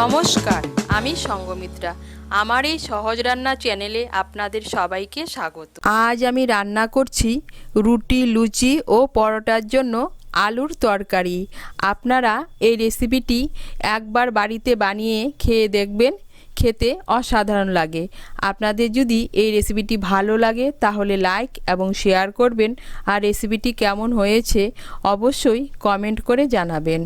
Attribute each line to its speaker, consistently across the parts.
Speaker 1: নমস্কার, আমি সঙ্গমিত্রা। আমার এই সহজ রান্না চ্যানেলে আপনাদের সবাইকে স্বাগত। আজ আমি রান্না করছি রুটি, লুচি ও পরোটার জন্য আলুর তরকারি। আপনারা এই রেসিপিটি একবার বাড়িতে বানিয়ে খেয়ে দেখবেন, খেতে অসাধারণ লাগে। আপনাদের যদি এই রেসিপিটি ভালো লাগে তাহলে লাইক এবং শেয়ার করবেন, আর রেসিপিটি কেমন হয়েছে অবশ্যই কমেন্ট করে জানাবেন।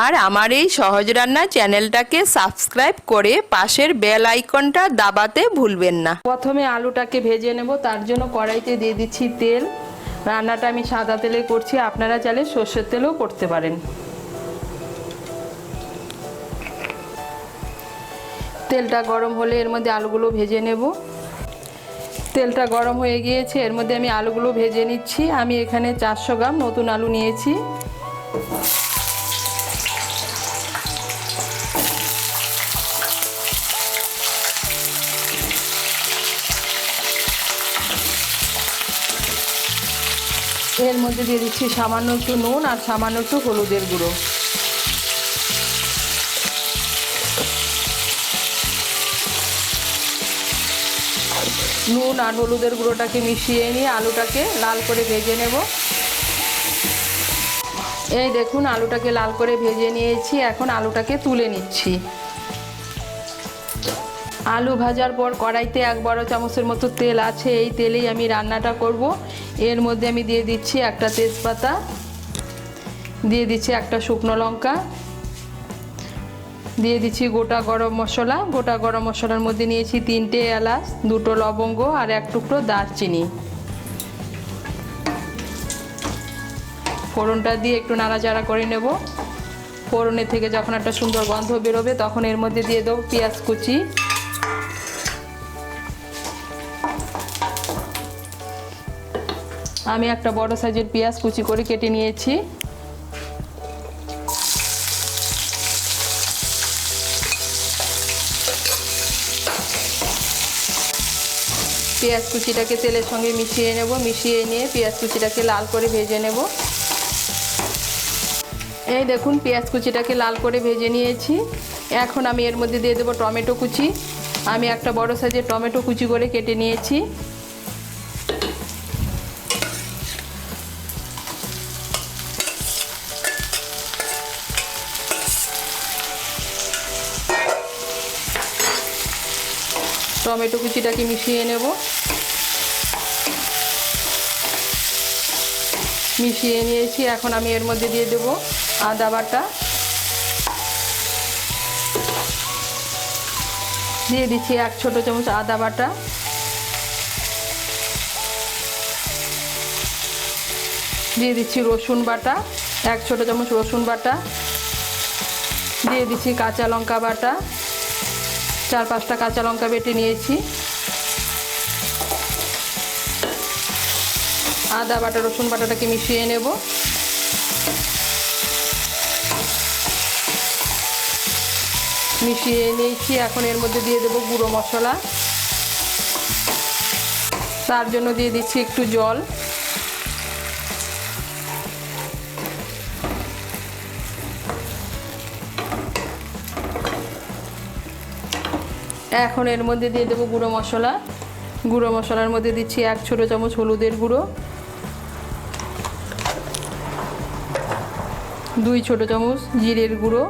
Speaker 1: আর আমার এই সহজ রান্না চ্যানেলটাকে সাবস্ক্রাইব করে পাশের বেল আইকনটা দাবাতে ভুলবেন না। প্রথমে আলুটাকে ভেজে নেব, তার জন্য কড়াইতে দিয়ে দিচ্ছি তেল। রান্নাটা আমি সাদা তেলে করছি, আপনারা চাইলে সর্ষের তেলেও করতে পারেন। তেলটা গরম হলে এর মধ্যে আলুগুলো ভেজে নেব। তেলটা গরম হয়ে গিয়েছে, এর মধ্যে আমি আলুগুলো ভেজে নিচ্ছি। আমি এখানে 400 গ্রাম নতুন আলু নিয়েছি। এর মধ্যে দিয়ে দিচ্ছি সামান্য একটু নুন আর সামান্য একটু হলুদের গুঁড়ো। নুন আর হলুদের গুঁড়োটাকে মিশিয়ে নিয়ে আলুটাকে লাল করে ভেজে নেব। এই দেখুন, আলুটাকে লাল করে ভেজে নিয়েছি। এখন আলুটাকে তুলে নিচ্ছি। আলু ভাজার পর কড়াইতে 1 বড় চামচের মতো তেল আছে, এই তেলেই আমি রান্নাটা করব। এর মধ্যে আমি দিয়ে দিচ্ছি একটা তেজপাতা, দিয়ে দিচ্ছি একটা শুকনো লঙ্কা, দিয়ে দিচ্ছি গোটা গরম মশলা। গোটা গরম মশলার মধ্যে নিয়েছি 3টে এলাচ, 2টো লবঙ্গ আর 1 টুকরো দারচিনি। ফোড়নটা দিয়ে একটু নাড়াচাড়া করে নেব। ফোড়নের থেকে যখন একটা সুন্দর গন্ধ বেরোবে তখন এর মধ্যে দিয়ে দেবো পেঁয়াজ কুচি। আমি একটা বড় সাইজের পেঁয়াজ কুচি করে কেটে নিয়েছি। পেঁয়াজ কুচিটাকে তেলের সঙ্গে মিশিয়ে নেব। মিশিয়ে নিয়ে পেঁয়াজ কুচিটাকে লাল করে ভেজে নেব। এই দেখুন, পেঁয়াজ কুচিটাকে লাল করে ভেজে নিয়েছি। এখন আমি এর মধ্যে দিয়ে দেবো টমেটো কুচি। আমি একটা বড় সাইজের টমেটো কুচি করে কেটে নিয়েছি। টমেটো কুচিটাকে মিশিয়ে নেব। মিশিয়ে নিয়েছি। এখন আমি এর মধ্যে দিয়ে দেব আদা বাটা, দিয়ে দিচ্ছি 1 ছোট চামচ আদা বাটা, দিয়ে দিচ্ছি রসুন বাটা, 1 ছোট চামচ রসুন বাটা, দিয়ে দিচ্ছি কাঁচা লঙ্কা বাটা, 4-5টা কাঁচা লঙ্কা বেটে নিয়েছি। আদা বাটা রসুন বাটাটাকে মিশিয়ে নেব। মিশিয়ে নিয়েছি। এখন এর মধ্যে দিয়ে দেবো গুঁড়ো মশলা। তার জন্য দিয়ে দিচ্ছি একটু জল। এখন এর মধ্যে দিয়ে দেবো গুঁড়ো মশলা। গুঁড়ো মশলার মধ্যে দিচ্ছি 1 ছোট চামচ হলুদের গুঁড়ো, 2 ছোট চামচ জিরের গুঁড়ো,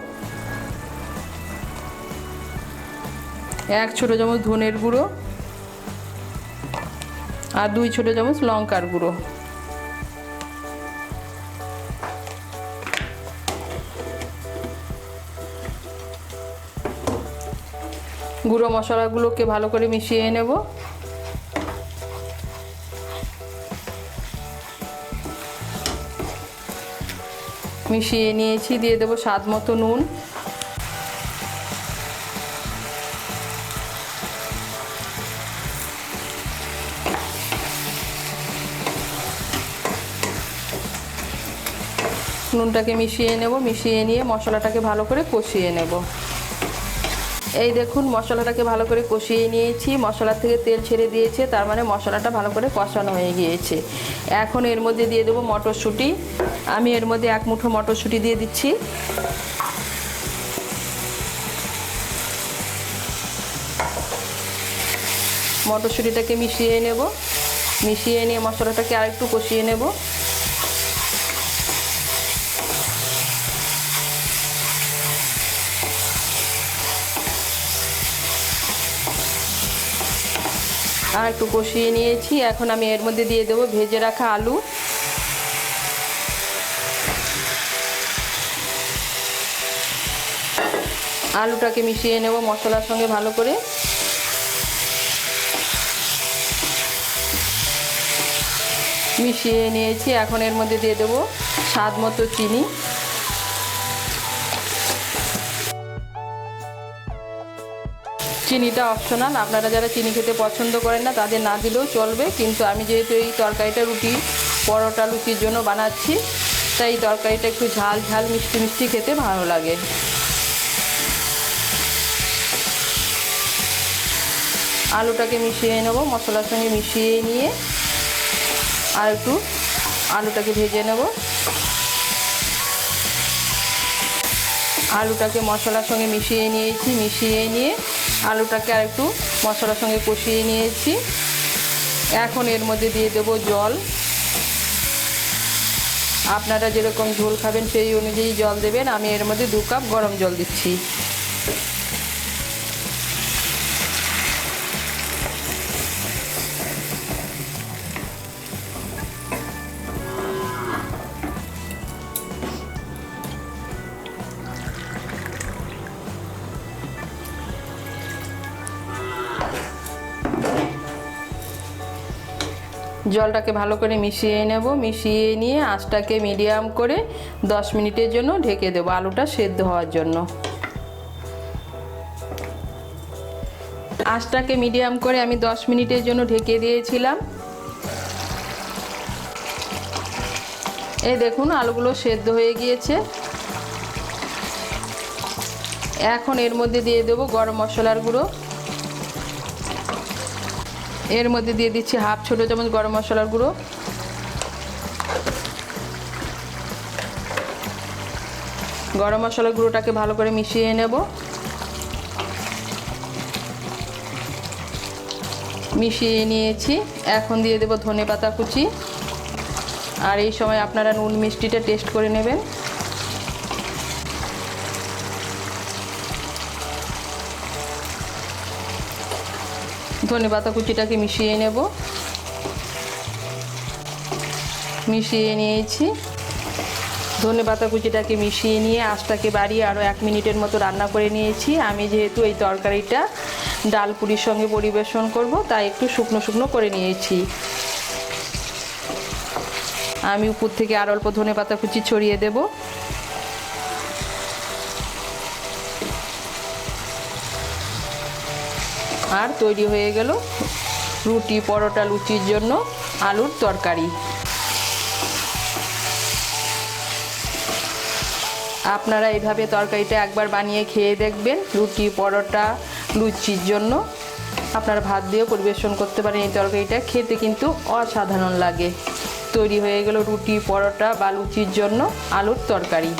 Speaker 1: 1 ছোট চামচ ধনের গুঁড়ো আর 2 ছোট চামচ লঙ্কার গুঁড়ো। গুঁড়ো মশলাগুলোকে ভালো করে মিশিয়ে নেব। মিশিয়ে নিয়েছি। দিয়ে দেবো স্বাদ মতো নুন। নুনটাকে মিশিয়ে নেব। মিশিয়ে নিয়ে মশলাটাকে ভালো করে কষিয়ে নেব। এই দেখুন, মশলাটাকে ভালো করে কষিয়ে নিয়েছি। মশলা থেকে তেল ছেড়ে দিয়েছে, তার মানে মশলাটা ভালো করে কষানো হয়ে গিয়েছে। এখন এর মধ্যে দিয়ে দেবো মটরশুঁটি। আমি এর মধ্যে 1 মুঠো মটরশুঁটি দিয়ে দিচ্ছি। মটরশুঁটিটাকে মিশিয়ে নেব। মিশিয়ে নিয়ে মশলাটাকে আরেকটু কষিয়ে নেব। আর একটু কষিয়ে নিয়েছি। এখন আমি এর মধ্যে দিয়ে দেবো ভেজে রাখা আলু। আলুটাকে মিশিয়ে নেব মশলার সঙ্গে ভালো করে। মিশিয়ে নিয়েছি। এখন এর মধ্যে দিয়ে দেবো স্বাদ মতো চিনি। চিনিটা অপশনাল, আপনারা যারা চিনি খেতে পছন্দ করেন না তাদের না দিলেও চলবে, কিন্তু আমি যেহেতু এই তরকারিটা রুটি পরোটা লুচির জন্য বানাচ্ছি, তাই এই তরকারিটা একটু ঝাল ঝাল মিষ্টি মিষ্টি খেতে ভালো লাগে। আলুটাকে মিশিয়ে নেব মশলার সঙ্গে। মিশিয়ে নিয়ে আর একটু আলুটাকে ভেজে নেব। আলুটাকে মশলার সঙ্গে মিশিয়ে নিয়েছি। মিশিয়ে নিয়ে আলুটাকে আর একটু মশলার সঙ্গে কষিয়ে নিয়েছি। এখন এর মধ্যে দিয়ে দেব জল। আপনারা যেরকম ঝোল খাবেন সেই অনুযায়ী জল দেবেন। আমি এর মধ্যে 2 কাপ গরম জল দিচ্ছি। জলটাকে ভালো করে মিশিয়ে নেব। মিশিয়ে নিয়ে আঁচটাকে মিডিয়াম করে 10 মিনিটের জন্য ঢেকে দেবো আলুটা সেদ্ধ হওয়ার জন্য। আঁচটাকে মিডিয়াম করে আমি 10 মিনিটের জন্য ঢেকে দিয়েছিলাম। এই দেখুন আলুগুলো সেদ্ধ হয়ে গিয়েছে। এখন এর মধ্যে দিয়ে দেবো গরম মশলার গুঁড়ো। এর মধ্যে দিয়ে দিচ্ছি 1/2 ছোটো চামচ গরম মশলার গুঁড়ো। গরম মশলার গুঁড়োটাকে ভালো করে মিশিয়ে নেব। মিশিয়ে নিয়েছি। এখন দিয়ে দেব ধনেপাতা কুচি। আর এই সময় আপনারা নুন মিষ্টিটা টেস্ট করে নেবেন। ধনেপাতা কুচিটাকে মিশিয়ে নেব। মিশিয়ে নিয়েছি। ধনেপাতা কুচিটাকে মিশিয়ে নিয়ে আঁচটাকে বাড়িয়ে আরও 1 মিনিটের মতো রান্না করে নিয়েছি। আমি যেহেতু এই তরকারিটা ডাল পুরির সঙ্গে পরিবেশন করব, তাই একটু শুকনো শুকনো করে নিয়েছি। আমি উপর থেকে আর অল্প ধনেপাতা কুচি ছড়িয়ে দেব। আর তৈরি হয়ে গেল রুটি পরোটা লুচির জন্য আলুর তরকারি। আপনারা এইভাবে তরকারিটা একবার বানিয়ে খেয়ে দেখবেন। রুটি পরোটা লুচির জন্য আপনারা ভাত দিয়েও পরিবেশন করতে পারেন। এই তরকারিটা খেতে কিন্তু অসাধারণ লাগে। তৈরি হয়ে গেল রুটি পরোটা বা লুচির জন্য আলুর তরকারি।